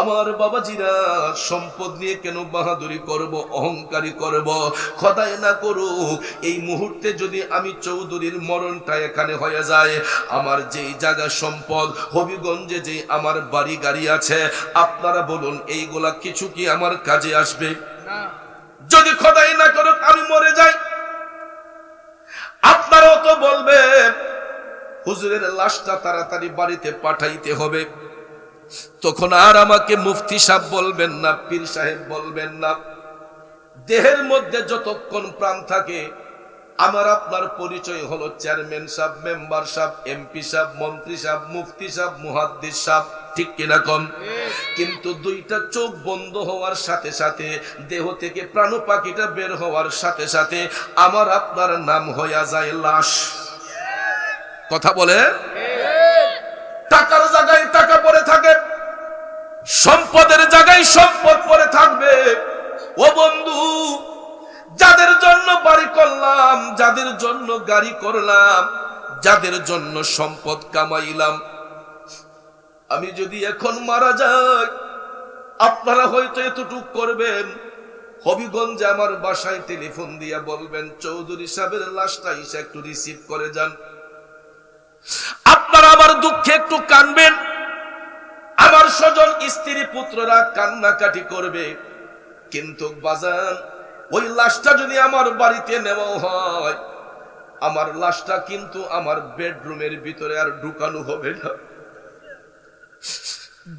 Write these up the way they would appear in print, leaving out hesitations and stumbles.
আমার বাবাজিরা, সম্পদ নিয়ে কেন বাহাদুরি করব, অহংকারী করব? খোদাই না করুক এই মুহূর্তে যদি আমি চৌধুরীর মরণটা এখানে হয়ে যায়, আমার যেই জায়গা সম্পদ হবিগঞ্জে যে আমার বাড়ি গাড়ি আছে, আপনারা বলুন এইগুলা কিছু কি আমার কাজে আসবে? যদি খোদাই না করুক আমি মরে যাই, আপনারাও তো বলবেন হুজুরের লাশটা তাড়াতাড়ি বাড়িতে পাঠাইতে হবে। তখন আর আমাকে মুফতি সাহেব বলবেন না, পীর সাহেব বলবেন না। দেহের মধ্যে যতক্ষণ প্রাণ থাকে আমার আপনার পরিচয় হলো চেয়ারম্যান সাহেব, মেম্বার সাহেব, এমপি সাহেব, মন্ত্রী সাহেব, মুফতি সাহেব, মুহাদ্দিস সাহেব, ঠিক কিনা কম? কিন্তু দুইটা চোখ বন্ধ হওয়ার সাথে সাথে, দেহ থেকে প্রাণ পাখিটা বের হওয়ার সাথে সাথে আমার আপনার নাম হইয়া যায় লাশ। কথা বলে? টাকার জায়গায় টাকা পড়ে থাকে, সম্পদের জায়গায় সম্পদ পড়ে থাকবে। ও বন্ধু, যাদের জন্য বাড়ি করলাম, যাদের জন্য গাড়ি করলাম, যাদের জন্য সম্পদ কামাইলাম, আমি যদি এখন মারা যাই, আপনারা হয়তো এতটুক করবেন, হবিগঞ্জে আমার বাসায় টেলিফোন দিয়া বলবেন চৌধুরী সাহেবের লাশটা এসে একটু রিসিভ করে যান। আপনারা আমার দুঃখে একটু কানবেন, আমার স্বজন স্ত্রী পুত্ররা কান্নাকাটি করবে। কিন্তু বাজান, ওই লাশটা যদি আমার বাড়িতে নেওয়া হয়, আমার লাশটা কিন্তু আমার বেডরুমের ভিতরে আর ঢুকানো হবে না।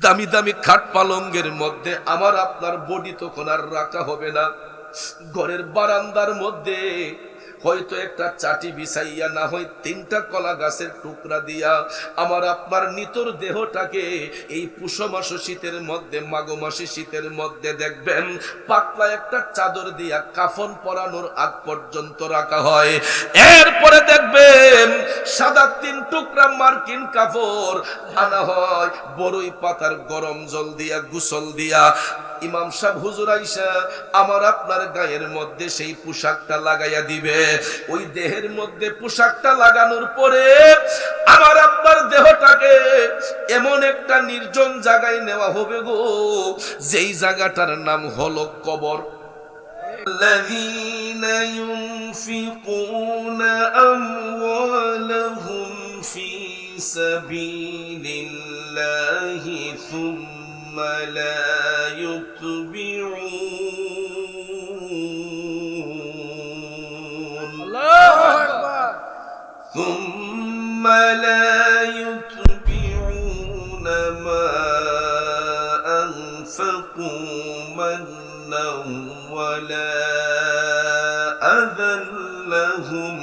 দামি দামি খাট পালঙ্গের মধ্যে আমার আপনার বডি তখন আর রাখা হবে না। ঘরের বারান্দার মধ্যে হয়তো একটা চাটি বিছাইয়া, না হয় তিনটা কলা গাছের টুকরা দিয়া আমার আপনার নিতর দেহটাকে এই পুষ মাস শীতের মধ্যে, মাঘ মাসে শীতের মধ্যে দেখবেন পাতলা একটা চাদর দিয়া কাফন পরানোর আগ পর্যন্ত রাখা হয়। এরপরে দেখবেন সাদা 3 টুকরা মার্কিন কাপড় আনা হয়, বড়ই পাতার গরম জল দিয়া গোসল দিয়া ইমাম সাহেব হুজুর আইসা আমার আপনার গায়ের মধ্যে সেই পোশাকটা লাগাইয়া দিবে। ওই দেহের মধ্যে পোশাকটা লাগানোর পরে আমার আপনার দেহটাকে এমন একটা নির্জন জায়গায় নেওয়া হবে গো, যেই জায়গাটার নাম হলো কবর। الذين ينفقون أموالهم في سبيل الله ثم لا يتبعون ما أنفقوا منا ولا أذى لهم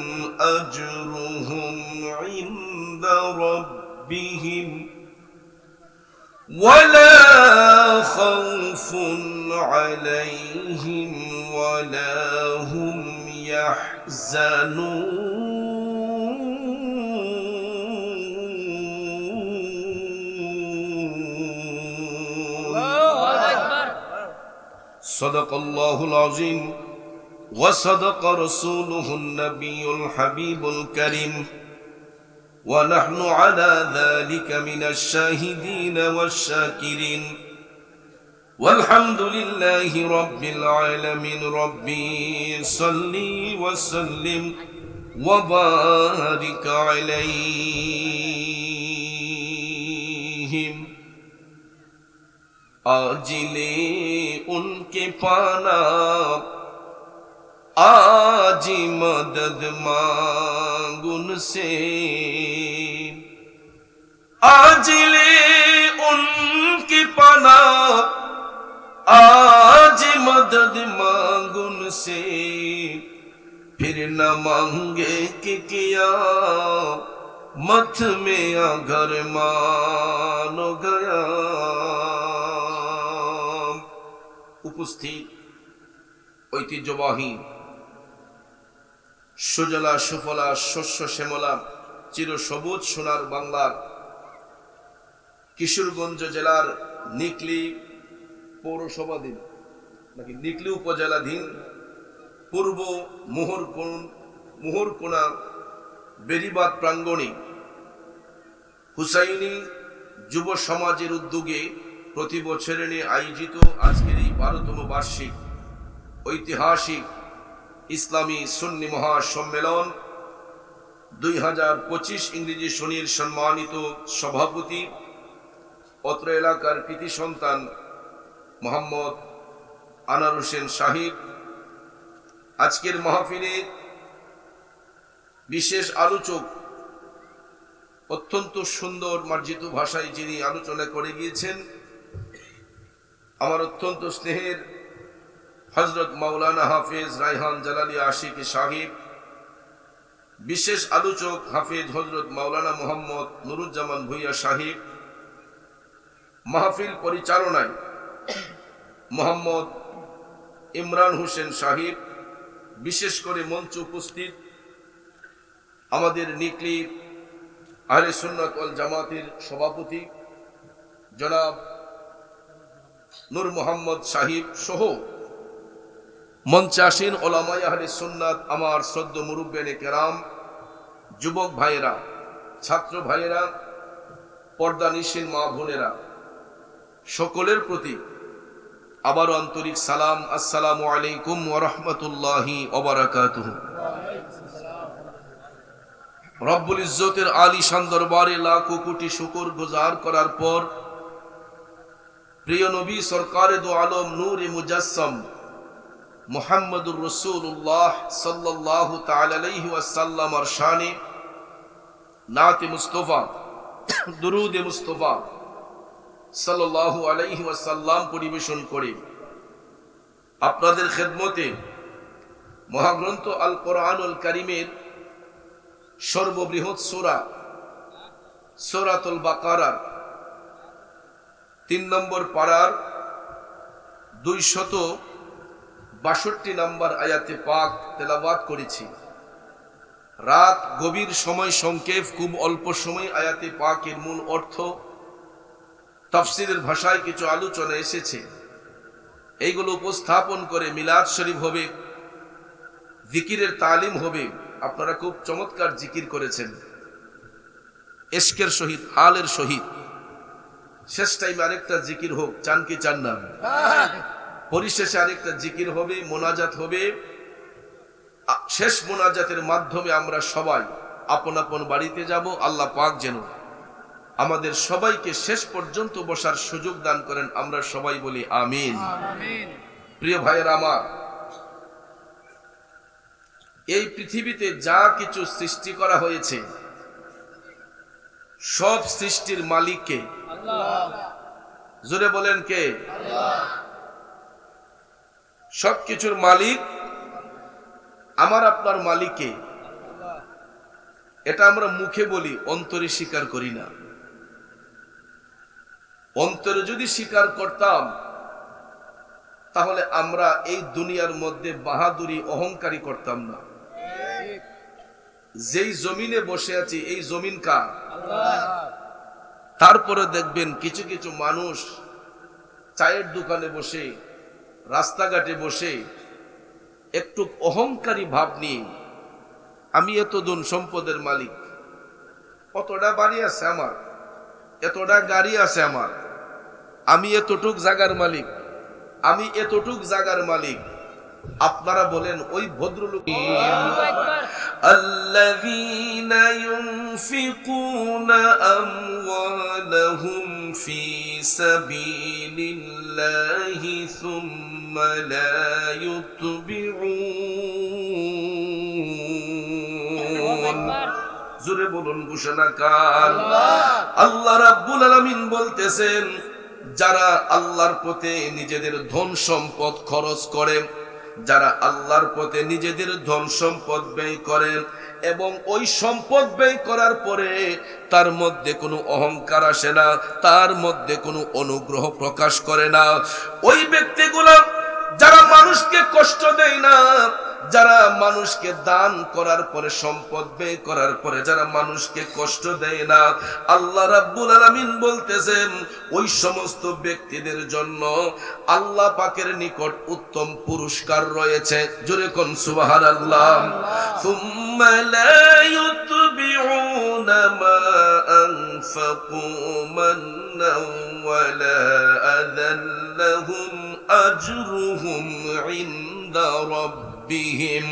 أجرهم عند ربهم ولا خوف عليهم ولا هم يحزنون. صدق الله العظيم وصدق رسوله النبي الحبيب الكريم ونحن على ذلك من الشاهدين والشاكرين والحمد لله رب العالمين. ربي صلي وسلم وبارك عليهم. आजिले उनके पाना आज मदद मांग उनसे, आजिले उनकी पाना आज मदद मांग उनसे, फिर न मांगे कि किया मत में अगर मान गया. উপস্থিত ঐতিহ্যবাহী সুজলা সুফলা শস্য শ্যামলা চির সবুজ সোনার বাংলার কিশোরগঞ্জ জেলার নিকলি পৌরসভাধীন নাকি নিকলি উপজেলাধীন পূর্ব মোহরকোনা বেরিবাদ প্রাঙ্গণে হুসাইনি যুব সমাজের উদ্যোগে প্রতি বছরের নিয়ে আয়োজিত আজকের এই 12তম বার্ষিক ঐতিহাসিক ইসলামী সুন্নি মহাসম্মেলন 2025 ইংরেজি শনির সম্মানিত সভাপতি অত্র এলাকার কৃতি সন্তান মোহাম্মদ আনার হোসেন সাহিব আজকের মাহফিলে বিশেষ আলোচক অত্যন্ত সুন্দর মার্জিত ভাষায় যিনি আলোচনা করে গিয়েছেন আমার অত্যন্ত স্নেহের হযরত মাওলানা হাফেজ রায়হান জালালি আশিকি সাহিব, বিশেষ আলোচক হাফেজ হযরত মাওলানা মোহাম্মদ নুরুজ্জামান ভুইয়া সাহিব, মাহফিল পরিচালনায় মোহাম্মদ ইমরান হোসেন সাহিব, বিশেষ করে মঞ্চে উপস্থিত আমাদের নিকলি আহলে সুন্নাত ওয়াল জামাতের সভাপতি জনাব নূর মোহাম্মদ সাহিব সহ মঞ্চে আসীন ওলামায়ে আহলে সুন্নাত, আমার শ্রদ্ধ মুরব্বিয়ানে কেরাম, যুবক ভাইয়েরা, ছাত্র ভাইয়েরা, পর্দানিশীন মা বোনেরা, সকলের প্রতি আবারও আন্তরিক সালাম। আসসালামু আলাইকুম ওয়া রাহমাতুল্লাহি ওয়া বারাকাতুহু। রব্বুল ইজ্জতের আলিশান দরবারে লাখো কোটি শুকর গুজার করার পর প্রিয় নবী সরকারে দো আলম নূরে মুজাসসাম মুহাম্মদুর রাসূলুল্লাহ সাল্লাল্লাহু তাআলা আলাইহি ওয়াসাল্লামের শানে নাতে মুস্তাফা দুরুদে মুস্তাফা সাল্লাল্লাহু আলাইহি ওয়াসাল্লাম পরিবেশন করে আপনাদের খেদমতে মহাগ্রন্থ আল কোরআনুল কারীমের সর্ববৃহৎ সূরা সূরাতুল বাকারা 3 নম্বর পারার 262 নম্বর আয়াতে পাক তেলাওয়াত করেছি। রাত গভীর, সময় সংক্ষেপ, খুব অল্প সময় আয়াতে পাকের মূল অর্থ তাফসীরের ভাষায় কিছু আলোচনা এসেছে, এইগুলো উপস্থাপন করে মিলাদ শরীফ হবে, জিকিরের তালিম হবে। আপনারা খুব চমৎকার জিকির করেছেন, ইশকের সহিত, হালের সহিত। শেষ টাইমে আরেকটা জিকির হোক, চান কি চান না? পরিশেষে আরেকটা জিকির হবে, মোনাজাত হবে। শেষ মোনাজাতের মাধ্যমে আমরা সবাই আপন আপন বাড়িতে যাব। আল্লাহ পাক যেন আমাদের সবাইকে শেষ পর্যন্ত বসার সুযোগ দান করেন, আমরা সবাই বলি আমিন। প্রিয় ভাইয়েরা আমার, এই পৃথিবীতে যা কিছু সৃষ্টি করা হয়েছে সব সৃষ্টির মালিক কে? জোরে বলেন কে? সবকিছুর মালিক আমার আপনার মালিক কে? এটা আমরা মুখে বলি, অন্তরে স্বীকার করি না। অন্তরে যদি স্বীকার করতাম তাহলে আমরা এই দুনিয়ার মধ্যে বাহাদুরি, অহংকারী করতাম না। যেই জমিনে বসে আছি এই জমিন কার? তারপরে দেখবেন কিছু কিছু মানুষ চায়ের দোকানে বসে, রাস্তাঘাটে বসে একটু অহংকারী ভাব নিয়ে আমি এত ধন সম্পদের মালিক, কতটা বাড়ি আছে আমার, এতটা গাড়ি আছে আমার, আমি এতটুক জায়গার মালিক, আমি এতটুক জায়গার মালিক। আপনারা বলেন ওই ভদ্রলোক আল্লাযীনা ইউনফিকুনা আমওয়ালাহুম ফি সাবিলিল্লাহি সুম্মা লা ইউতবিউন। জোরে বলুন ঘোষণাকার। আল্লাহ রাব্বুল আলামিন বলতেছেন, যারা আল্লাহর পথে নিজেদের ধন সম্পদ খরচ করে, যারা আল্লাহর পথে নিজেদের ধন সম্পদ ব্যয় করেন এবং ওই সম্পদ ব্যয় করার পরে তার মধ্যে কোনো অহংকার আসে না, তার মধ্যে কোনো অনুগ্রহ প্রকাশ করে না, ওই ব্যক্তিগুলো যারা মানুষকে কষ্ট দেয় না, যারা মানুষকে দান করার পরে, সম্পদ ব্যয় করার পরে যারা মানুষকে কষ্ট দেয় না, আল্লাহ রাব্বুল আলামিন বলতেছেন ওই সমস্ত ব্যক্তিদের জন্য আল্লাহ পাকের নিকট উত্তম পুরস্কার রয়েছে। জোরে কোন সুবহানাল্লাহ। সুম্মা লা ইউতবিউনা মা أنفقوا منا ولا أذى لهم أجرهم عند ربهم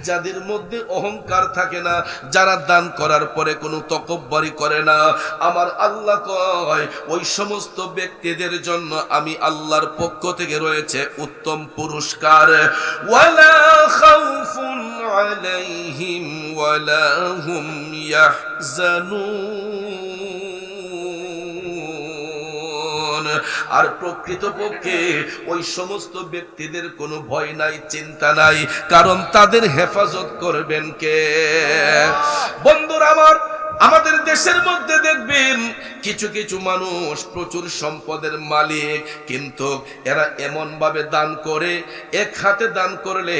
যাদের মধ্যে অহংকার থাকে না, যারা দান করার পরে কোনো তকব্বরি করে না, আমার আল্লাহ কয় ওই সমস্ত ব্যক্তিদের জন্য আমি আল্লাহর পক্ষ থেকে রয়েছে উত্তম পুরস্কার। ওয়ালা খাউফুন আলাইহিম ওয়ালা হুম ইয়াহজানুন। আর প্রকৃতপক্ষে ওই সমস্ত ব্যক্তিদের কোনো ভয় নাই, চিন্তা নাই, কারণ তাদের হেফাজত করবেন কে? বন্ধুরা আমার, আমাদের দেশের মধ্যে দেখবেন কিছু কিছু মানুষ প্রচুর সম্পদের মালিক, কিন্তু এরা এমন ভাবে দান করে, এক হাতে দান করলে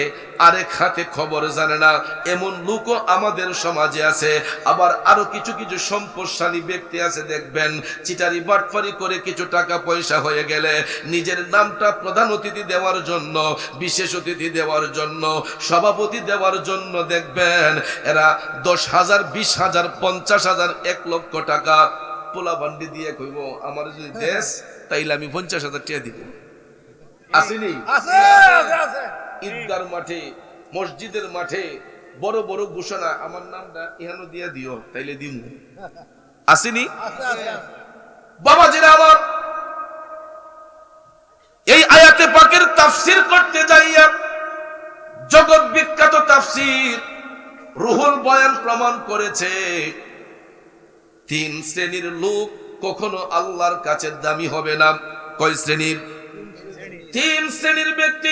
আরেক হাতে খবর জানে না, এমন লোকও আমাদের সমাজে আছে। আবার আরো কিছু কিছু সম্পদশালী ব্যক্তি আছে, দেখবেন চিটারি বাটফারি করে কিছু টাকা পয়সা হয়ে গেলে নিজের নামটা প্রধান অতিথি দেওয়ার জন্য, বিশেষ অতিথি দেওয়ার জন্য, সভাপতি দেওয়ার জন্য দেখবেন এরা 10,000, 20,000, 50,000, 1 লক্ষ টাকা পোলা বান্ডি দিয়ে কইব আমার যদি দেশ তাইলে আমি 50,000 টাকা দিব। আসেনি? ঈদগার মাঠে, মসজিদের মাঠে বড় বড় ঘোষণা, আমার নামটা ইহানো দিয়ে দিও তাইলে দিম। আসেনি? বাবাজিরা আমার, এই আয়াতে পাকের তাফসীর করতে যাইয়া জগৎ বিখ্যাত তাফসীর রুহুল বয়ান প্রমাণ করেছে 3 শ্রেণীর লোক কখনো আল্লাহর কাছে দামি হবে না। কয় শ্রেণীর? 3 শ্রেণীর ব্যক্তি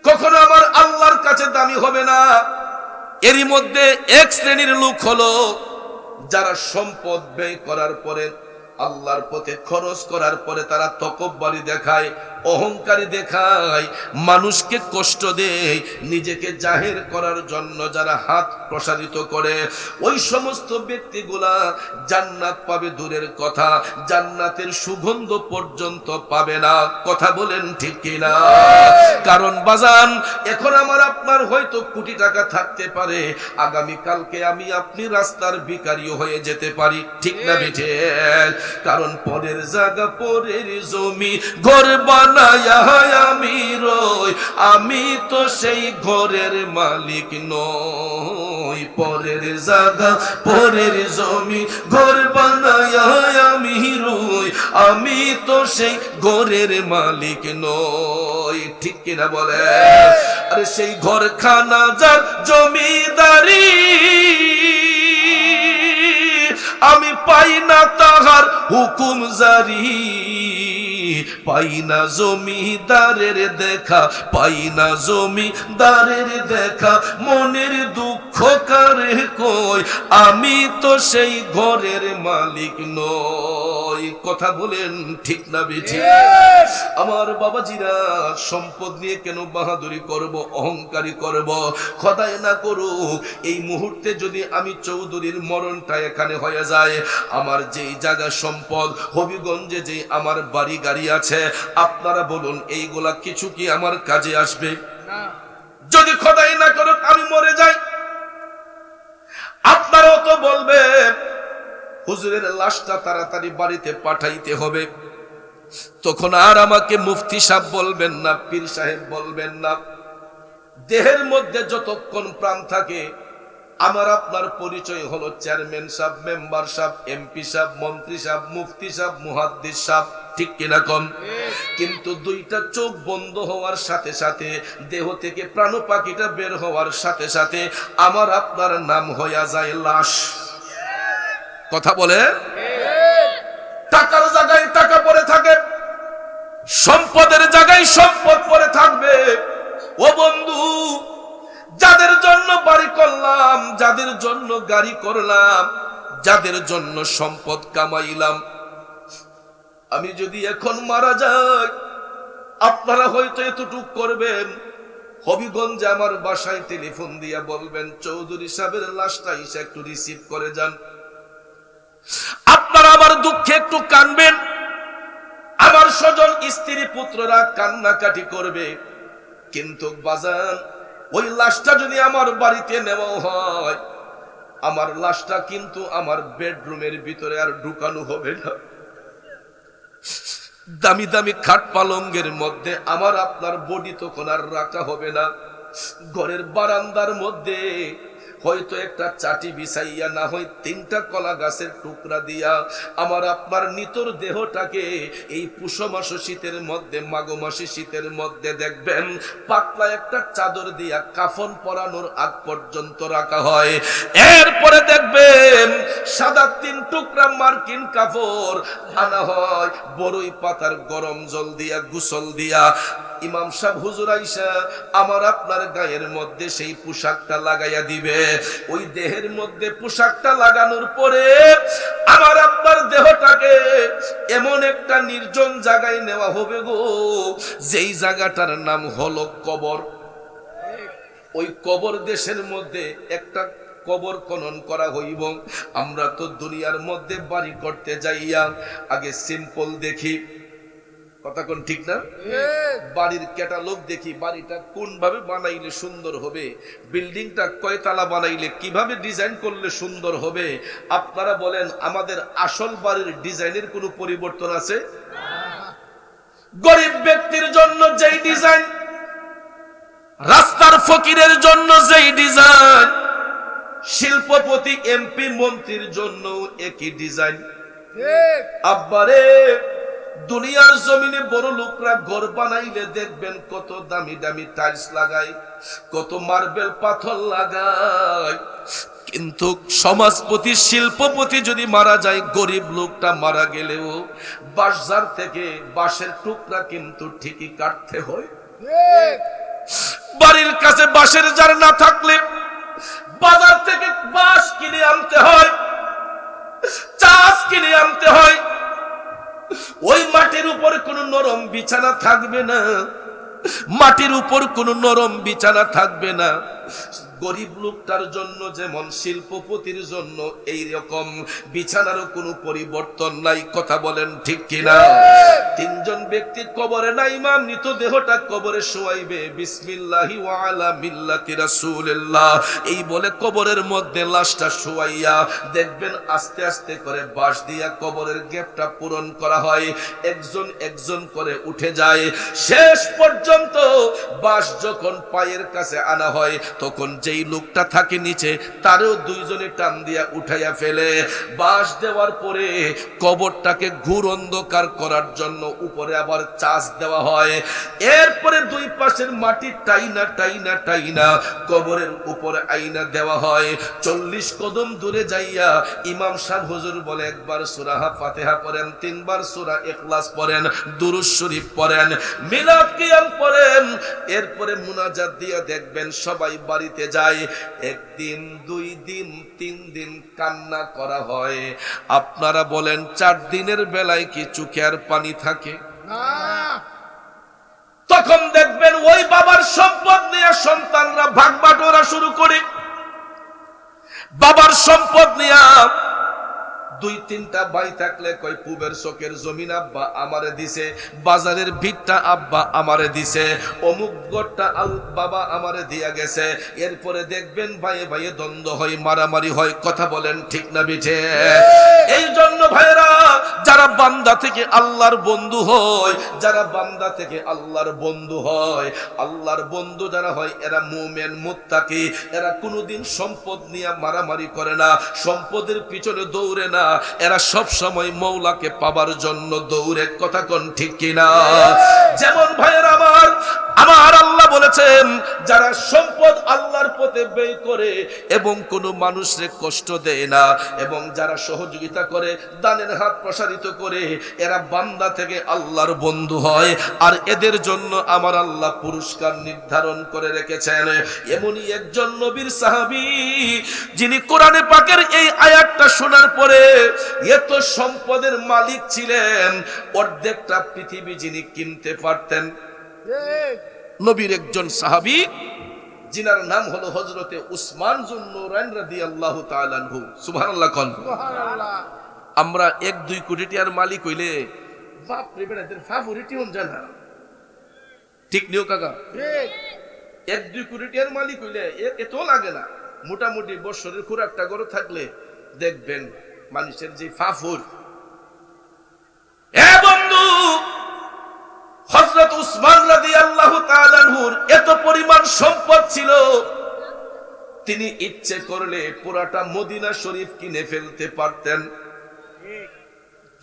কখনো আমার আল্লাহর কাছে দামি হবে না। এরই মধ্যে 1 শ্রেণীর লোক হলো যারা সম্পদ ব্যয় করার পরে, আল্লাহর পথে খরচ করার পরে তারা তকব্বরি দেখায়, অহংকারী দেখায়, মানুষকে কষ্ট দেয়, নিজেকে জাহির করার জন্য যারা হাত প্রসারিত করে, ওই সমস্ত ব্যক্তিগুলা জান্নাত পাবে দূরের কথা, জান্নাতের সুগন্ধ পর্যন্ত পাবে না। কথা বলেন ঠিক কিনা? কারণ বাজান, এখন আমার আপনার হয়তো কোটি টাকা থাকতে পারে, আগামী কালকে আমি আপনি রাস্তার ভিখারি হয়ে যেতে পারি, ঠিক না বেঠে? কারণ পরের জায়গা, পরের জমি, ঘর বানায়া আমি রই, আমি তো সেই ঘরের মালিক নই। পরের জায়গা, পরের জমি, ঘর বানায়া আমি রই, আমি তো সেই ঘরের মালিক নই, ঠিক কিনা বলে? আরে সেই ঘরখানা যার জমিদারি, আমি পাই না তাহার হুকুম জারি, পাই না জমিদারের দেখা, পাই না জমিদারের দেখা, মনের দুঃখ কারে কই, আমি তো সেই ঘরের মালিক নই। কথা বলেন ঠিক না বেঠিক? আমার বাবাজিরা, সম্পদ নিয়ে কেন বাহাদুরি করব, অহংকারী করব? খোদাই না করুক এই মুহূর্তে যদি আমি চৌধুরীর মরণটা এখানে হয়ে যায়, আমার যেই জায়গা সম্পদ, হবিগঞ্জে যে আমার বাড়ি গাড়ি আছে, আপনারা বলুন এইগুলা কিছু কি আমার কাজে আসবে? যদি খোদাই না করুক আমি মরে যাই, আপনারাও তো বলবেন হুজুরের লাশটা তাড়াতাড়ি বাড়িতে পাঠাইতে হবে। তখন আর আমাকে মুফতি সাহেব বলবেন না, পীর সাহেব বলবেন না। দেহের মধ্যে যতক্ষণ প্রাণ থাকে আমার আপনার পরিচয় হলো চেয়ারম্যান সাহেব, মেম্বার সাহেব, এমপি সাহেব, মন্ত্রী সাহেব, মুফতি সাহেব, মুহাদ্দিস সাহেব, ঠিক কিনা কম? কিন্তু 2টা চোখ বন্ধ হওয়ার সাথে সাথে, দেহ থেকে প্রাণ পাখিটা বের হওয়ার সাথে সাথে আমার আপনার নাম হইয়া যায় লাশ। কথা বলে? টাকার জায়গায় টাকা পড়ে থাকে, সম্পদের জায়গায় সম্পদ পড়ে থাকবে। ও বন্ধু, যাদের জন্য বাড়ি করলাম, যাদের জন্য গাড়ি করলাম, যাদের জন্য সম্পদ কামাইলাম, আমি যদি এখন মারা যাই, আপনারা হয়তো এতটুক করবেন, হবিগঞ্জে আমার বাসায় টেলিফোন দিয়া বলবেন চৌধুরী সাহেবের লাশটা এসে একটু রিসিভ করে যান। আপনারা আমার দুঃখে একটু কানবেন, আমার স্বজন স্ত্রী পুত্ররা কান্নাকাটি করবে, কিন্তু বাজান ওই লাশটা যদি আমার বাড়িতে নেওয়া হয়, আমার লাশটা কিন্তু আমার বেডরুমের ভিতরে আর ঢুকানো হবে না, দামি দামি খাট পালঙ্গের মধ্যে আমার আপনার বডি তখন আর রাখা হবে না। ঘরের বারান্দার মধ্যে হয়তো একটা চাটি বিছাইয়া, না হয় 3টা কলা গাছের টুকরা দিয়া আমার আপনার নিতর দেহটাকে এই পুষ মাস শীতের মধ্যে, মাঘ মাসে শীতের মধ্যে দেখবেন পাতলা একটা চাদর দিয়া কাফন পরানোর আগ পর্যন্ত রাখা হয়। এরপরে দেখবেন সাদা 3 টুকরা মার্কিন কাপড় আনা হয়, বড়ই পাতার গরম জল দিয়া গোসল দিয়া ইমাম সাহেব হুজুর আইসা আমার আপনার গায়ের মধ্যে সেই পোশাকটা লাগাইয়া দিবে। ওই দেহের মধ্যে পোশাকটা লাগানোর পরে আমার আপনার দেহটাকে এমন একটা নির্জন জায়গায় নেওয়া হবে গো, যেই জায়গাটার নাম হলো কবর। ওই কবর দেশের মধ্যে একটা কবর খনন করা হইব। আমরা তো দুনিয়ার মধ্যে বাড়ি করতে যাইয়া আগে সিম্পল দেখি, কথা কোন ঠিক না? বাড়ির ক্যাটালগ দেখি, বাড়িটা কোন ভাবে বানাইলে সুন্দর হবে, বিল্ডিংটা কয়তলা বানাইলে কিভাবে ডিজাইন করলে সুন্দর হবে। আপনারা বলেন আমাদের আসল বাড়ির ডিজাইনের কোনো পরিবর্তন আছে? গরিব ব্যক্তির জন্য যেই ডিজাইন, রাস্তার ফকিরের জন্য যেই ডিজাইন, শিল্পপতি এমপি মন্ত্রীর জন্য একই ডিজাইন। আব্বারে দুনিয়ার জমিনে বড় লোকরা ঘর বানাইলে দেখবেন কত দামি দামি টাইলস লাগায়, কত মার্বেল পাথর লাগায়, কিন্তু সমাজপতি শিল্পপতি যদি মারা যায়, গরিব লোকটা মারা গেলেও বাঁশঝাড় থেকে বাঁশের টুকরা কিন্তু ঠিকই কাটতে হয়। বাড়ির কাছে বাঁশের ঝাড় না থাকলে বাজার থেকে বাঁশ কিনে আনতে হয়, চাষ কিনে আনতে হয়। ওই মাটির উপর কোনো নরম বিছানা থাকবে না, মাটির উপর কোনো নরম বিছানা থাকবে না। গরিব লোকটার জন্য যেমন শিল্পপতির জন্য এই রকম বিছানারও কোনো পরিবর্তন নাই, কথা বলেন ঠিক কিনা? 3 জন ব্যক্তি কবরে নাই, ইমাম মৃত দেহটা কবরে শোয়াইবে, বিসমিল্লাহি ওয়া আলা মিল্লাতি রাসূলিল্লাহ এই বলে কবরের মধ্যে লাশটা শোয়াইয়া দেখবেন আস্তে আস্তে করে বাঁশ দিয়া কবরের গ্যাপটা পূরণ করা হয়। একজন একজন করে উঠে যায়, শেষ পর্যন্ত বাঁশ যখন পায়ের কাছে আনা হয় তখন যেই লোকটা থাকে নিচে তারও 2 জনে টান দিয়া উঠাইয়া ফেলে। বাঁশ দেওয়ার পরে কবরটাকে ঘুর অন্ধকার করার জন্য উপরে আবার চাষ দেওয়া হয়। এরপরে 2 পাশের মাটি টাইনা টাইনা টাইনা কবরের উপরে আইনা দেওয়া হয়। 40 কদম দূরে যাইয়া ইমাম সাহেব হুজুর বলে একবার সূরা ফাতিহা পড়েন, 3 বার সূরা ইখলাস পড়েন, দুরূদ শরীফ পড়েন, মিলাদ কিয়াম পড়েন। এরপরে মুনাজাত দিয়ে দেখবেন সবাই বাড়িতে যায়। 1 দিন 2 দিন 3 দিন কান্না করা হয়। আপনারা বলেন 4 দিনের বেলায় কি চোখে আর পানি থাকে? তখন দেখবেন ওই বাবার সম্পদ নিয়ে সন্তানরা ভাগ বাটোয়ারা শুরু করে। বাবার সম্পদ নিয়ে 2-3টা ভাই থাকলে কই পূবের চকের জমিন আব্বা আমারে দিছে, বাজারের ভিটটা আব্বা আমারে দিছে, অমুক গড়টা বাবা আমারে দিয়া গেছে। এরপরে দেখবেন ভাইয়ে ভাইয়ে দ্বন্দ্ব হয়, মারামারি হয়, কথা বলেন ঠিক না বিঠে? এই জন্য ভাইরা যারা বান্দা থেকে আল্লাহর বন্ধু হয়, যারা বান্দা থেকে আল্লাহর বন্ধু হয়, আল্লাহর বন্ধু যারা হয় এরা মুমিন মুত্তাকি, এরা কোনোদিন সম্পদ নিয়ে মারামারি করে না, সম্পদের পিছনে দৌড়ে না, এরা সব সময় মওলাকে পাবার জন্য দৌড়ে, কথা কোন ঠিক কিনা? যেমন ভাইয়েরা আমার আল্লাহ বলেছেন যারা সম্পদ আল্লাহর পথে ব্যয় করে এবং কোনো মানুষকে কষ্ট দেয় না এবং যারা সহযোগিতা করে, দানের হাত প্রসারিত করে, এরা বান্দা থেকে আল্লাহর বন্ধু হয়। আর এদের জন্য আমার আল্লাহ পুরস্কার নির্ধারণ করে রেখেছেন। এমনই একজন নবীর সাহাবী যিনি কোরআনে পাকের এই আয়াতটা শোনার পরে এত সম্পদের মালিক ছিলেন, অর্ধেকটা পৃথিবী যিনি কিনতে পারতেন। নবীর একজন সাহাবী যিনার নাম হলো হযরতে উসমান যুন্নুরাইন রাদিয়াল্লাহু তাআলা আনহু। সুবহানাল্লাহ কোন? সুবহানাল্লাহ। আমরা 1-2 কোটি টাকার মালিক হইলে বাপ রে বেটাদের ফেভারিট হন জানা, ঠিক নিও কাকা? ঠিক। 1-2 কোটি টাকার মালিক হইলে এত লাগে না, মোটামুটি বছরের খুরাকটা গরু থাকলে দেখবেন মানুষের যে ফাফুর। এ বন্ধু, হযরত উসমান রাদিয়াল্লাহু তাআলা আনহুর এত পরিমাণ সম্পদ ছিল, তিনি ইচ্ছে করলে পুরাটা মদিনা শরীফ কিনে ফেলতে পারতেন।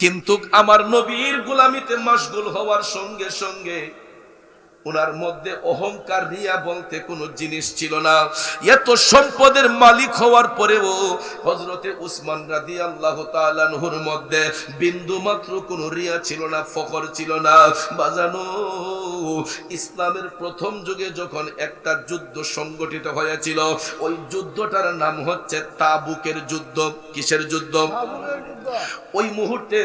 কিন্তু আমার নবীর গোলামিতে মশগুল হওয়ার সঙ্গে সঙ্গে ওনার মধ্যে অহংকার, রিয়া বলতে কোনো জিনিস ছিল না। এত সম্পদের মালিক হওয়ার পরেও হযরতে উসমান রাদিয়াল্লাহু তাআলা আনহুর মধ্যে বিন্দু মাত্র কোনো রিয়া ছিল না, ফখর ছিল না। বাজানো, ইসলামের প্রথম যুগে যখন একটা যুদ্ধ সংগঠিত হয়েছিল, ওই যুদ্ধটার নাম হচ্ছে তাবুকের যুদ্ধ। কিসের যুদ্ধ? ওই মুহূর্তে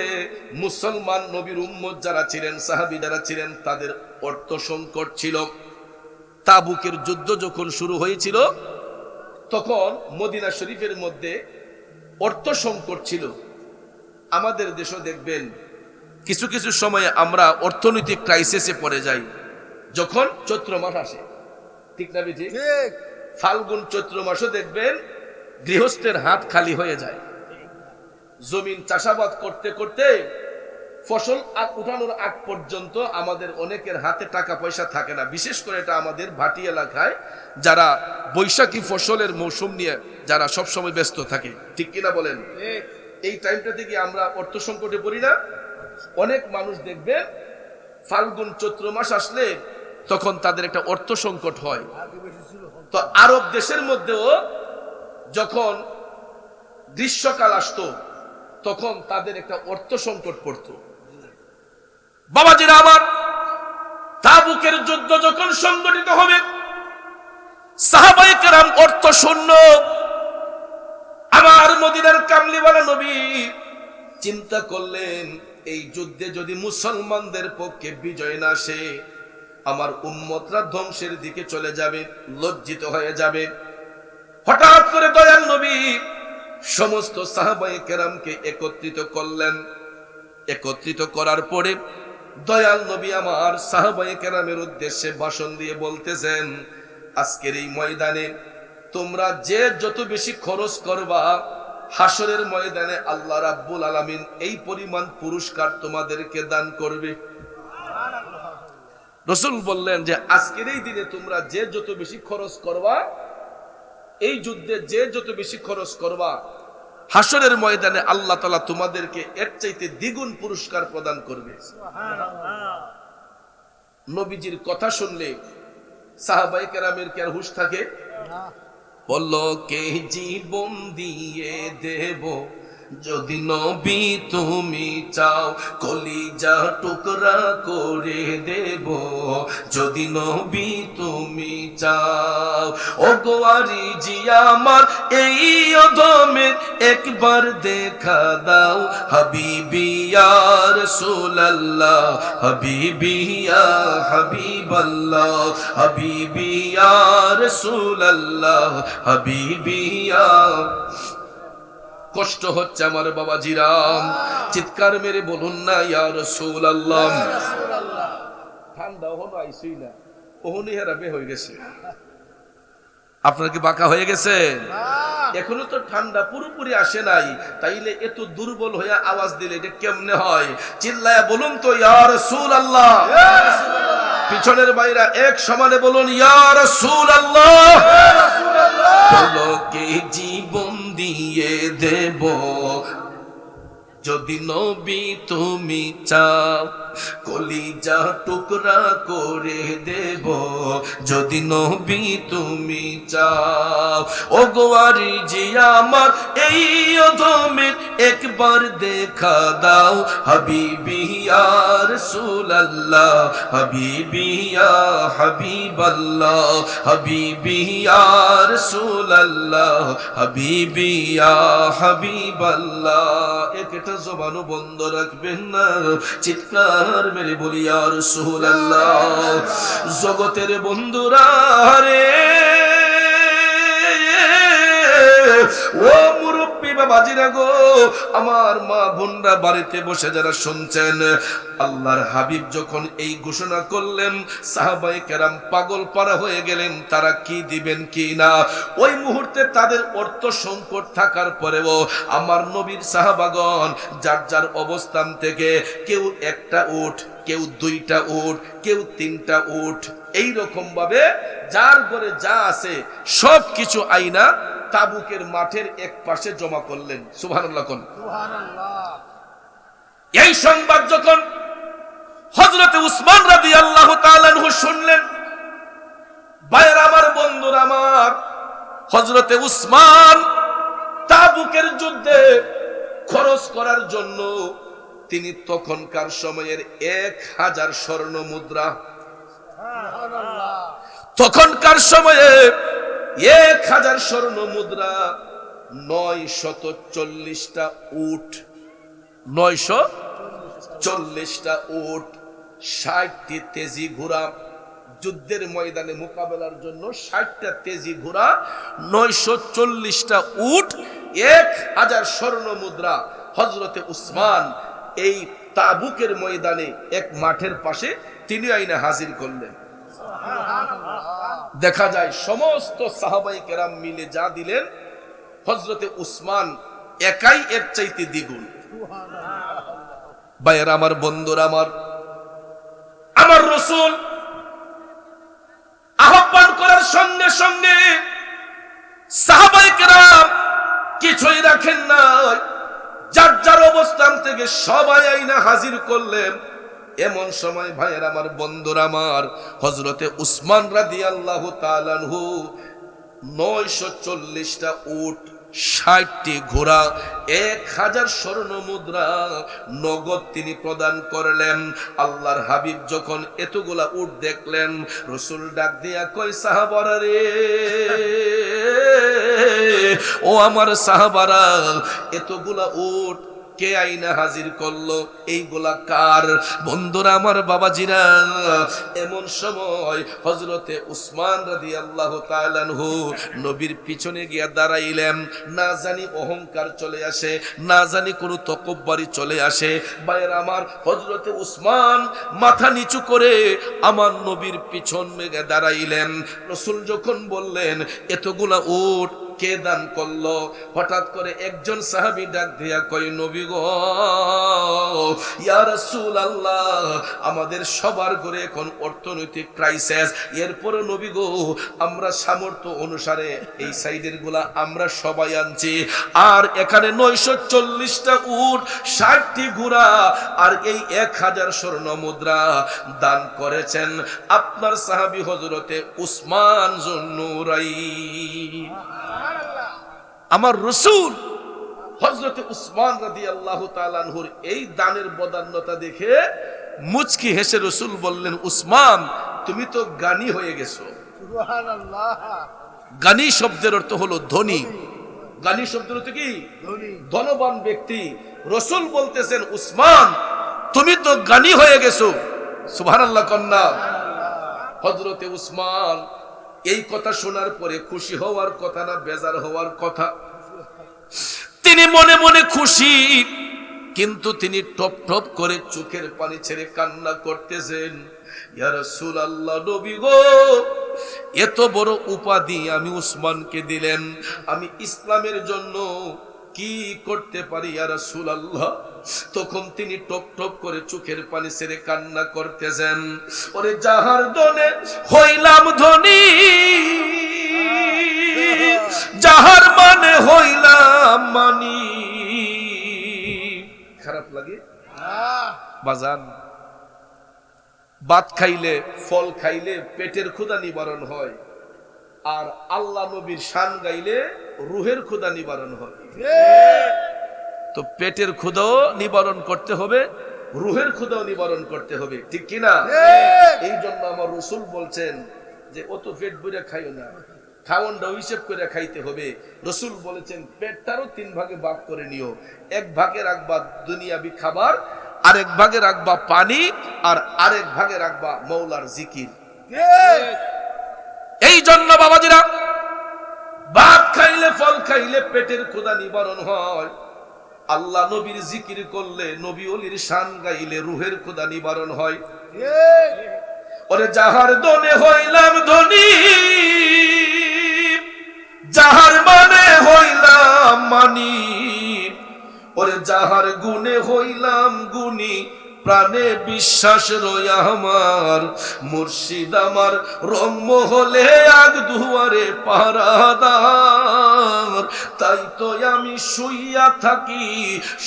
মুসলমান নবীর উম্মত যারা ছিলেন, সাহাবী যারা ছিলেন, তাদের অর্থ সংকট ছিল। তাবুকের যুদ্ধ যখন শুরু হয়েছিল তখন মদিনা শরীফের মধ্যে অর্থ সংকট ছিল। আমাদের দেশও দেখবেন কিছু কিছু সময়ে আমরা অর্থনৈতিক ক্রাইসিসে পড়ে যাই যখন চৈত্র মাস আসে, ঠিক না বেটি? ফাল্গুন চৈত্র মাসও দেখবেন গৃহস্থের হাত খালি হয়ে যায়। জমিন চাষাবাদ করতে করতে ফসল উঠানোর আগ পর্যন্ত আমাদের অনেকের হাতে টাকা পয়সা থাকে না। বিশেষ করে এটা আমাদের ভাটি এলাকায় যারা বৈশাখী ফসলের মৌসুম নিয়ে যারা সব সময় ব্যস্ত থাকে, ঠিক কিনা বলেন? এই টাইমটা থেকে আমরা অর্থ সংকটে পড়ি না? অনেক মানুষ দেখবেন ফাল্গুন চৈত্র মাস আসলে তখন তাদের একটা অর্থ সংকট হয়। তো আরব দেশের মধ্যেও যখন গ্রীষ্মকাল আসতো তখন তাদের একটা অর্থ সংকট পড়তো। বাবাজিরা আমার, তাবুকের যুদ্ধ যখন সংগঠিত হবে, সাহাবায়ে কেরাম অর্থ শূন্য। আমার মদিনার কামলিওয়ালা নবী চিন্তা করলেন, এই যুদ্ধে যদি মুসলমানদের পক্ষে বিজয় না আসে, আমার উম্মতরা ধ্বংসের দিকে চলে যাবে, লজ্জিত হয়ে যাবে। হঠাৎ করে দয়াল নবী সমস্ত সাহাবায়ে কেরামকে একত্রিত করলেন। একত্রিত করার পরে দয়াল নবী আমার সাহাবায়ে কেরামের উদ্দেশ্যে ভাষণ দিয়ে বলতেছেন, আজকের এই ময়দানে তোমরা যে যত বেশি খরচ করবা, হাসরের ময়দানে আল্লাহ রাব্বুল আলামিন এই পরিমাণ পুরস্কার তোমাদেরকে দান করবে। রাসূল বললেন যে আজকের এই দিনে তোমরা যে যত বেশি খরচ করবা, এই যুদ্ধে যে যত বেশি খরচ করবা, হাসরের ময়দানে আল্লাহ তাআলা তোমাদেরকে এর চাইতে দ্বিগুণ পুরস্কার প্রদান করবে। নবীজির কথা শুনলে সাহাবায়ে কেরামের কি আর হুঁশ থাকে? বলল, কে জীবন দিয়ে দেব যদি নবী তুমি চাও, কলিজা টুকরা করে দেব যদি নবী তুমি চাও। ও গোয়ারি জি আমার এই অধমের একবার দেখা দাও, হাবিবি ইয়া রাসূলুল্লাহ, হাবিবি ইয়া হাবিবাল্লাহ, হাবিবি ইয়া রাসূলুল্লাহ, হাবিবি ইয়া। কষ্ট হচ্ছে আমার বাবাজিরাম, চিৎকার মেরে বলুন না ইয়া রাসূলুল্লাহ। ঠান্ডা হলো আইসই না, ওহনি হেরাবে হয়ে গেছে। আপনার কি বাঁকা হয়ে গেছে? এখনো তো ঠান্ডা পুরোপুরি আসে নাই, তাইলে এত দুর্বল হয়ে আওয়াজ দিলে এটা কেমনে হয়? চিল্লায়া বলুন তো ইয়া রাসূলুল্লাহ। পিছনের বাইরা এক সমানে বলুন ইয়া রাসূলুল্লাহ। বলো, কে জীবন দিয়ে দেব যদি নবী তুমি চাও, কলিজা টুকরা করে দেব যদি নবী তুমি চাও। ও গোয়ারি জি আমার এই অধমের একবার দেখা দাও, হাবিবি ইয়া রাসূলুল্লাহ, হাবিবি ইয়া হাবিবাল্লাহ, হাবিবি ইয়া রাসূলুল্লাহ, হাবিবি ইয়া হাবিবাল্লাহ। একটা জবানও বন্ধ রাখবেন না, চিৎকার মেরে বলি ইয়া রাসূলুল্লাহ। জগতের বন্ধুরা রে, ও মুরব্বি মুরব্বী বাবাজিরা গো, আমার মা বোনরা বাড়িতে বসে যারা শুনছেন, আল্লাহর হাবিব যখন এই ঘোষণা করলেন সাহাবায়ে কেরাম পাগল পারা হয়ে গেলেন, তারা কি দিবেন কি না। ওই মুহূর্তে তাদের অর্থ সংকট থাকার পরেও আমার নবীর সাহাবাগণ যার যার অবস্থান থেকে কেউ একটা উট, কেউ দুইটা উট, কেউ তিনটা উট, এই রকম ভাবে যার ঘরে যা আছে সব কিছু আইনা তাবুকের মাঠের এক পাশে জমা করলেন। সুবহানাল্লাহ কোন সুবহানাল্লাহ। এই সংবাদ যখন হযরতে উসমান রাদিয়াল্লাহু তাআলা আনহু শুনলেন, ভাইরা আমার, বন্ধুরা আমার, হযরতে উসমান তাবুকের যুদ্ধে খরচ করার জন্য তিনি তখনকার সময়ের 1000 স্বর্ণ মুদ্রা, তখনকার সময়ে 1000 স্বর্ণ মুদ্রা, 940টা উট, 940টা উট, 60টি তেজি ঘোড়া, যুদ্ধের ময়দানে মোকাবেলার জন্য 60টা তেজি ঘোড়া, 940টা উট, 1000 স্বর্ণ মুদ্রা হযরতে উসমান এই তাবুকের ময়দানে এক মাঠের পাশে তিনি আইনা হাজির করলেন। দেখা যায় সমস্ত সাহাবায়ে কেরাম মিলে যা দিলেন, হযরতে উসমান একাই এর চাইতে দ্বিগুণ। ভাইয়েরা আমার, বন্ধুরা আমার, আমার রাসূল আহ্বান করার সঙ্গে সঙ্গে সাহাবায়ে কেরাম কিছুই রাখেন না, যার যার অবস্থান থেকে সবাই আইনা হাজির করলেন। এমন সময় ভাইয়ের আমার, বন্ধুরা আমার, হযরতে উসমান রাদিয়াল্লাহু তাআলা আনহু 940টা উট, 60টি ঘোড়া, 1000 স্বর্ণ মুদ্রা নগদ তিনি প্রদান করলেন। আল্লাহর হাবিব যখন এতগুলা উট দেখলেন, রাসূল ডাক দিয়া কয়, সাহাবারা রে, ও আমার সাহাবারা, এতগুলা উট কে আইনা হাজির করলো, এইগুলা কার? বন্ধুরা আমার, বাবাজিরা, এমন সময় হযরতে উসমান রাদিয়াল্লাহু তাআলা আনহু নবীর পিছনে গিয়া দাঁড়াইলেন। না জানি অহংকার চলে আসে, না জানি কোনো তকব্বরি চলে আসে। ভাইয়েরা আমার, হযরতে উসমান মাথা নিচু করে আমার নবীর পিছনে দাঁড়াইলেন। রাসূল যখন বললেন এতগুলা উট কে দান করলো, হঠাৎ করে একজন সাহাবী ডাক দিয়া কয়, নবী গো, ইয়া রাসূলুল্লাহ, আমাদের সবার ঘরে এখন অর্থনৈতিক ক্রাইসিস, এরপর নবী গো, আমরা সামর্থ্য অনুসারে এই সাইডের গুলা আমরা সবাই আনছি, আর এখানে 940টা উট, 60টি ঘোড়া আর এই 1000 স্বর্ণ মুদ্রা দান করেছেন আপনার সাহাবী হযরতে উসমান যুন্নুরাইন। আমার রাসূল হযরতে উসমান রাদিয়াল্লাহু তাআলা আনহুর এই দানের বদান্যতা দেখে মুচকি হেসে রাসূল বললেন, উসমান, তুমি তো গানি হয়ে গেছো। সুবহানাল্লাহ। গানি শব্দের অর্থ হলো ধনী। গানি শব্দের অর্থ কি? ধনবান ব্যক্তি। রাসূল বলতেছেন, উসমান, তুমি তো গানি হয়ে গেছো। সুবহানাল্লাহ কন্যা। হযরতে উসমান এই কথা শোনার পরে খুশি হওয়ার কথা না বেজার হওয়ার কথা? তিনি মনে মনে খুশি, কিন্তু তিনি টপ টপ করে চোখের পানি ছেড়ে কান্না করতেছেন। ইয়া রাসূলুল্লাহ, নবী গো, এত বড় উপাধি আমি উসমানকে দিলেন, আমি ইসলামের জন্য কি করতে পারি ইয়া রাসূলুল্লাহ? তখন তিনি টপ টপ করে চোখের পানি ছেড়ে কান্না করতেছেন। ওরে যাহার দনে হইলাম ধনী, যাহার মানে হইলাম মানি। খারাপ লাগে বাজান? ভাত খাইলে, ফল খাইলে পেটের ক্ষুধা নিবারণ হয়, আর আল্লাহ নবীর শান গাইলে রুহের ক্ষুধা নিবারণ হয়। তো পেটের ক্ষুধাও নিবারণ করতে হবে, রুহের ক্ষুধাও নিবারণ করতে হবে, ঠিক কিনা? এই জন্য আমার রাসূল বলছেন যে অত পেট ভরে খাইও না, খাওয়ানটা হিসেব করে খাইতে হবে। রাসূল বলেছেন পেটটারও 3 ভাগে ভাগ করে নিও, 1 ভাগে রাখবা দুনিয়াবি খাবার, আরেক ভাগে রাখবা পানি, আর আরেক ভাগে রাখবা মওলার জিকির। এই জন্য বাবাজিরা, ভাত খাইলে ফল খাইলে পেটের ক্ষুধা নিবারণ হয়, আল্লাহ নবীর জিকির করলে নবী ওলির শান গাইলে রুহের ক্ষুধা নিবারণ হয়। ওরে যাহার দনে হইলাম ধনী, যাহার মানে হইলাম মানি, ওরে যাহার গুণে হইলাম গুণী, প্রাণে বিশ্বাস রয়া আমার, মুর্শিদ আমার রংমহলে আগ দুয়ারে পাহারাদার, তাই তো আমি শুইয়া থাকি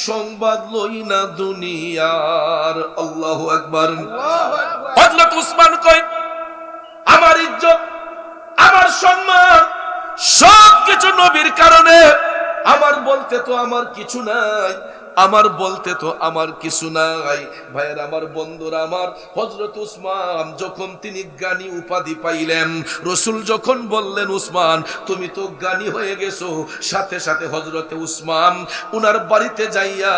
সংবাদ লই না দুনিয়ার। আল্লাহু আকবার। হযরত উসমান কয় আমার ইজ্জত আমার সম্মান সবকিছু নবীর কারণে, আমার বলতে তো আমার কিছু নাই, আমার বলতে তো আমার কিছু নাই। ভাইয়ের আমার, বন্ধুরা আমার, হযরত উসমান যখন তিনি জ্ঞানী উপাধি পাইলেন, রাসূল যখন বললেন উসমান তুমি তো জ্ঞানী হয়ে গেছো, সাথে সাথে হযরতে উসমান উনার বাড়িতে যাইয়া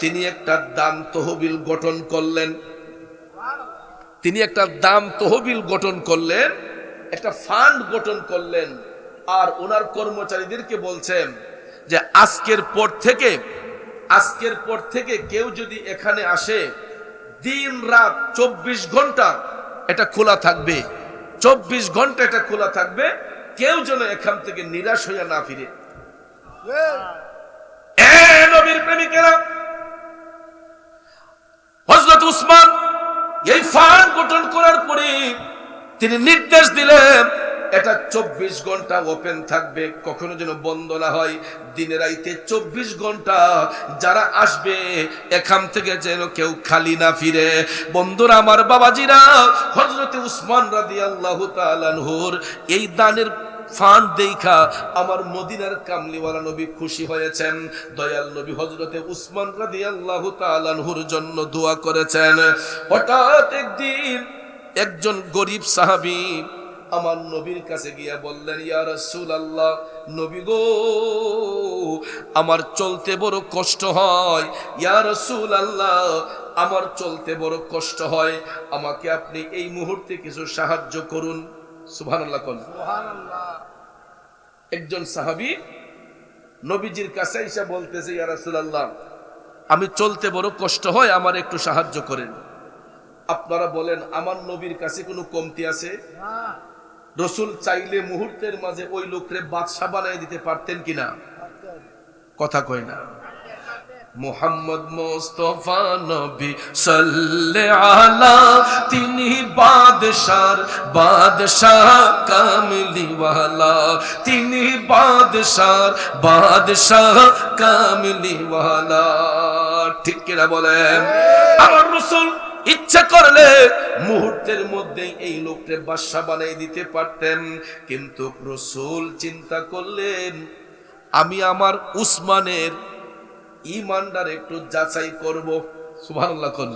তিনি একটা দান তহবিল গঠন করলেন। তিনি একটা দান তহবিল গঠন করলেন, একটা ফান্ড গঠন করলেন, আর ওনার কর্মচারীদেরকে বলছেন যে আজকের পর থেকে কেউ যদি এখানে আসে, দিন রাত 24 ঘন্টা এটা খোলা থাকবে, 24 ঘন্টা এটা খোলা থাকবে, কেউ যেন এখান থেকে নিরাশ হইয়া না ফিরে। নবীর প্রেমিকেরা, হযরত উসমান এই ফান্ড গঠন করার পরে তিনি নির্দেশ দিলেন এটা 24 ঘন্টা ওপেন থাকবে, কখনো যেন বন্ধ না হয়। দিনে রাইতে 24 ঘন্টা যারা আসবে এখান থেকে যেন কেউ খালি না ফিরে। বন্ধুরা আমার, বাবাজিরা, হযরতে উসমান রাদিয়াল্লাহু তাআলা আনহুর এই দানের ফান্ড দেখা আমার মদিনার কামলিওয়ালা নবী খুশি হয়েছেন। দয়াল নবী হযরতে উসমান রাদিয়াল্লাহু তাআলা আনহুর জন্য দোয়া করেছেন। হঠাৎ একদিন একজন গরিব সাহাবী আমার নবীর কাছে গিয়া বললেন, ইয়া রাসূলুল্লাহ, নবী গো, আমার চলতে বড় কষ্ট হয়, ইয়া রাসূলুল্লাহ, আমার চলতে বড় কষ্ট হয়, আমাকে আপনি এই মুহূর্তে কিছু সাহায্য করুন। সুবহানাল্লাহ কোন সুবহানাল্লাহ। একজন সাহাবী নবীজির কাছে এসে বলতেছে, ইয়া রাসূলুল্লাহ, আমি চলতে বড় কষ্ট হয়, আমার একটু সাহায্য করেন। আপনারা বলেন আমার নবীর কাছে কোনো কমতি আছে? না। রাসূল চাইলে মুহূর্তের মাঝে ওই লোকরে বাদশা বানিয়ে দিতে পারতেন কিনা? কথা কয় না। মুহাম্মদ মুস্তাফা নবী সাল্লাল্লাহু আলা, তিনি বাদশাহ কামলিওয়ালা, তিনি বাদশাহ কামলিওয়ালা। ঠিক কিনা বলেন? আমার রাসূল ইচ্ছা করলে মুহূর্তের মধ্যেই এই লোককে বাদশা বানিয়ে দিতে পারতেন, কিন্তু রাসূল চিন্তা করলেন আমি আমার উসমানের ঈমানদার একটু যাচাই করব। সুবহানাল্লাহ কোন,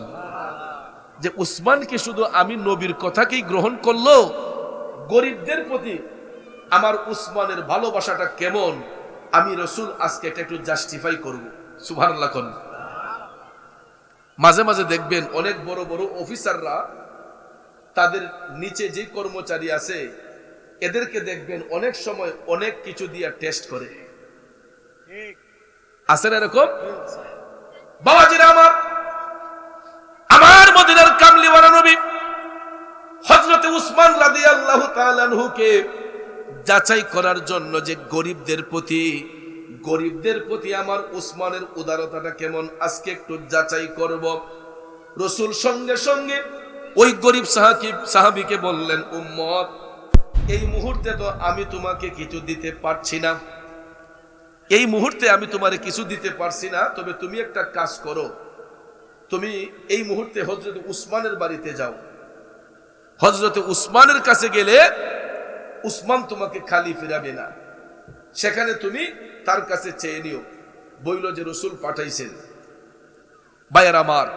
যে উসমানকে শুধু আমি নবীর কথাকেই গ্রহণ করলো, গরিবদের প্রতি আমার উসমানের ভালোবাসাটা কেমন, আমি রাসূল আজকে এটা একটু জাস্টিফাই করব। সুবহানাল্লাহ কোন। মাঝে মাঝে দেখবেন অনেক বড় বড় অফিসাররা তাদের নিচে যে কর্মচারী আছে এদেরকে দেখবেন অনেক সময় অনেক কিছু দিয়ে টেস্ট করে। আছেন এরকম? বাবাজিরা আমার মদিনার কামলিওয়ালা নবী হযরতে উসমান রাদিয়াল্লাহু তাআলা আনহুকে যাচাই করার জন্য যে গরিবদের প্রতি আমার উসমানের উদারতাটা কেমন আজকে একটু যাচাই করব। রাসূল সঙ্গে সঙ্গে ওই গরিব সাহাবীকে বললেন, উম্মত, এই মুহূর্তে তো আমি তোমাকে কিছু দিতে পারছি না, এই মুহূর্তে আমি তোমারে কিছু দিতে পারছি না, তবে তুমি একটা কাজ করো, তুমি এই মুহূর্তে হযরত উসমানের বাড়িতে যাও, হযরত উসমানের কাছে গেলে উসমান তোমাকে খালি ফিরাবে না, সেখানে তুমি তার কাছে চেয়ে নিও, বইল যে রাসূল পাঠাইছেন। ভাইয়ের আমার,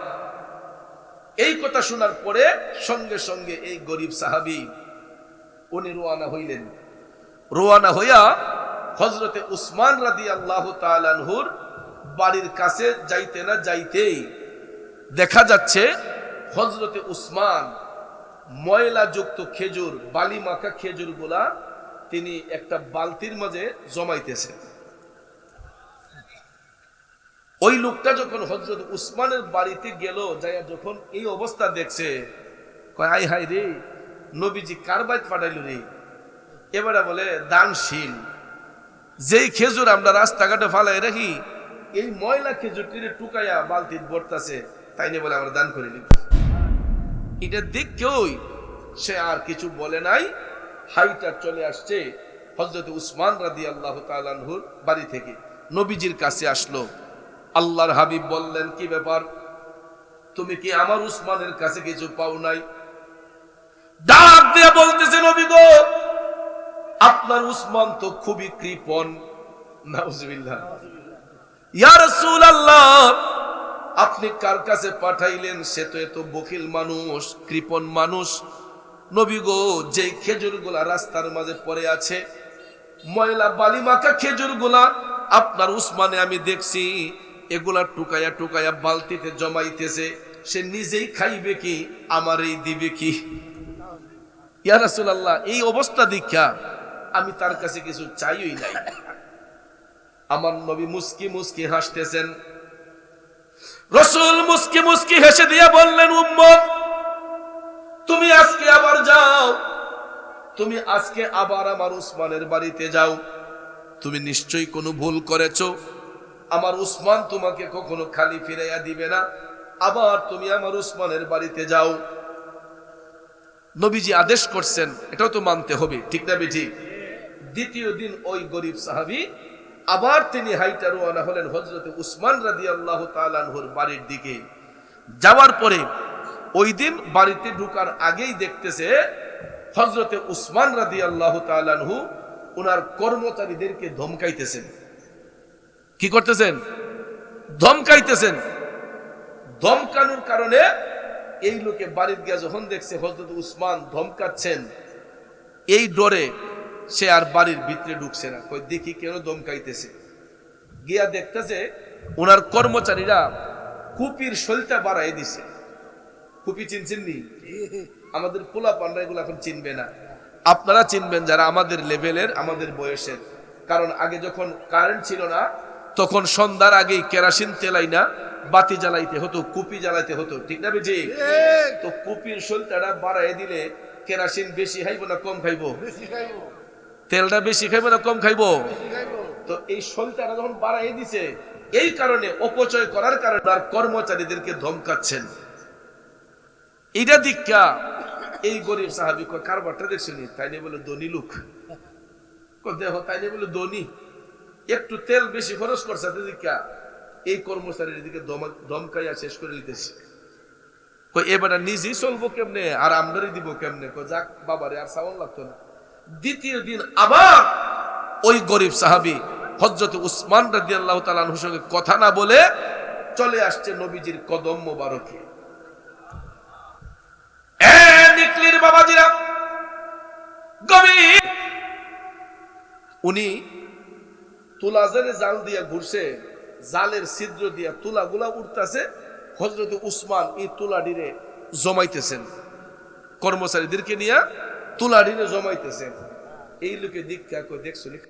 এই কথা শোনার পরে সঙ্গে সঙ্গে এই গরিব সাহাবী উনি রওনা হইয়া হযরতে উসমান রাদিয়াল্লাহু তাআলা আনহুর বাড়ির কাছে যাইতে না যাইতেই দেখা যাচ্ছে হযরতে উসমান ময়লাযুক্ত খেজুর, বালি মাখা খেজুরগুলা তিনি একটা বালতির মাঝে জমাইতেছে। ওই লোকটা যখন হযরত উসমানের বাড়িতে গেল, যাইয়া যখন এই অবস্থা দেখছে, কয় আই হাই রে, নবীজি কার বাইত পাঠাইল রে। এবারে বলে দানশীল, যেই খেজুর আমরা রাস্তাঘাটে ফালাই রাখি, এই ময়লা খেজুরটিরে টুকাইয়া বালতির ভরতাছে, তাই নিয়ে বলে আমরা দান করে নিব। এটা দেখেই সে আর কিছু বলে নাই, হাইটা চলে আসছে হযরত উসমান রাদিয়াল্লাহু তাআলা আনহুর বাড়ি থেকে নবীজির কাছে আসলো। আল্লাহর হাবিব বললেন, কি ব্যাপার, তুমি কি আমার উসমানের কাছে কিছু পাও নাই? ডাক দিয়ে বলতেছে, নবী গো, আপনার উসমান তো খুবই কৃপণ। নাউজুবিল্লাহ। ইয়া রাসূলুল্লাহ, আপনি কার কাছে পাঠাইলেন? সে তো এত বখিল মানুষ, কৃপণ মানুষ। নবী গো, যে খেজুরগুলা রাস্তার মাঝে পড়ে আছে, ময়লা বালি মাখা খেজুরগুলা আপনার উসমানে আমি দেখছি, এগুলা টুকায়া টুকায়া বালতিতে জমাইতেছে। সে নিজেই খাইবে কি, আমারই দিবে কি? ইয়া রাসূলুল্লাহ, এই অবস্থা দেখা আমি তার কাছে কিছু চাইই নাই। আমার নবী মুস্কি মুস্কি হাসতেছেন। রাসূল মুস্কি মুস্কি হেসে দিয়ে বললেন, উম্মত, তুমি আজকে আবার যাও, তুমি আজকে আবার আমার উসমানের বাড়িতে যাও। তুমি নিশ্চয়ই কোনো ভুল করেছো। আমার উসমান তোমাকে কখনো খালি ফিরাইয়া দিবে না। আবার তুমি আমার উসমানের বাড়িতে যাও। নবীজি আদেশ করছেন, এটাও তো মানতে হবে, ঠিক না বেঠিক? দ্বিতীয় দিন ওই গরিব সাহাবী আবার তিনি হাইটা রওনা হলেন হযরত উসমান রাদিয়াল্লাহু তাআলা আনহুর বাড়ির দিকে। যাওয়ার পরে ওই দিন বাড়িতে ঢোকার আগেই দেখতেছে হযরত উসমান রাদিয়াল্লাহু তাআলা আনহু ওনার কর্মচারীদেরকে ধমকাইতেছেন। কি করতেছেন? ধমকাইতেছেন। ধমকানোর কারণে এই লোকে বাড়িতে গিয়ে যখন দেখছে হযরত উসমান ধমকাচ্ছেন, এই ডরে সে আর বাড়ির ভিতরে ঢুকছে না। কই দেখি কেন ধমকাইতেছে। গিয়া দেখতেছে ওনার কর্মচারীরা কুপির শৈলটা বাড়াই দিছে। কুপি চিনছেন নি? আমাদের পোলা পান্ডা এগুলো এখন চিনবে না, আপনারা চিনবেন যারা আমাদের লেভেলের, আমাদের বয়সের। কারণ আগে যখন কারেন্ট ছিল না, তখন সন্ধ্যার আগেই কেরাসিন তেলাই না বাতি জ্বালাইতে হতো, কুপি জ্বালাইতে হতো, ঠিক না বেজি? তো কুপির শৈলটা বাড়াই দিলে কেরাসিন বেশি খাইব না কম খাইব? তেলটা বেশি খাইব না কম খাইব? তো এই শৈলটা যখন বাড়াই দিছে, এই কারণে অপচয় করার কারণে আর কর্মচারীদেরকে ধমকাচ্ছেন। এইটা দীক্ষা এই গরিব সাহাবী কারবারটা দেখছেন, তাই নিয়ে বলে ধনী লোক। দেখো তাই নিয়ে বলে ধনী, একটু তেল বেশি খরচ করছে দীক্ষা এই কর্মচারীর দিকে ধমকাইয়া শেষ করে দিতেছে। এবার নিজেই চলবো কেমনে আর আমদানি দিব কেমনে? যাক বাবারে, আর সাউন্ড লাগতো না। দ্বিতীয় দিন আবার ওই গরিব সাহাবী হযরত উসমান রাদিয়াল্লাহু তাআলা আনহুর সঙ্গে কথা না বলে চলে আসছে নবীজির কদম মোবারকে। নিকলির বাবাজিরা, গভীর উনি তুলা জালে জাল দিয়া ঘুরছে, জালের ছিদ্র দিয়া তুলাগুলা উঠতেছে। হযরত উসমান এই তুলাডিরে জমাইতেছেন, কর্মচারীদেরকে নিয়ে তুলাডিরে জমাইতেছেন। এই লোকে দীক্ষা দেখছো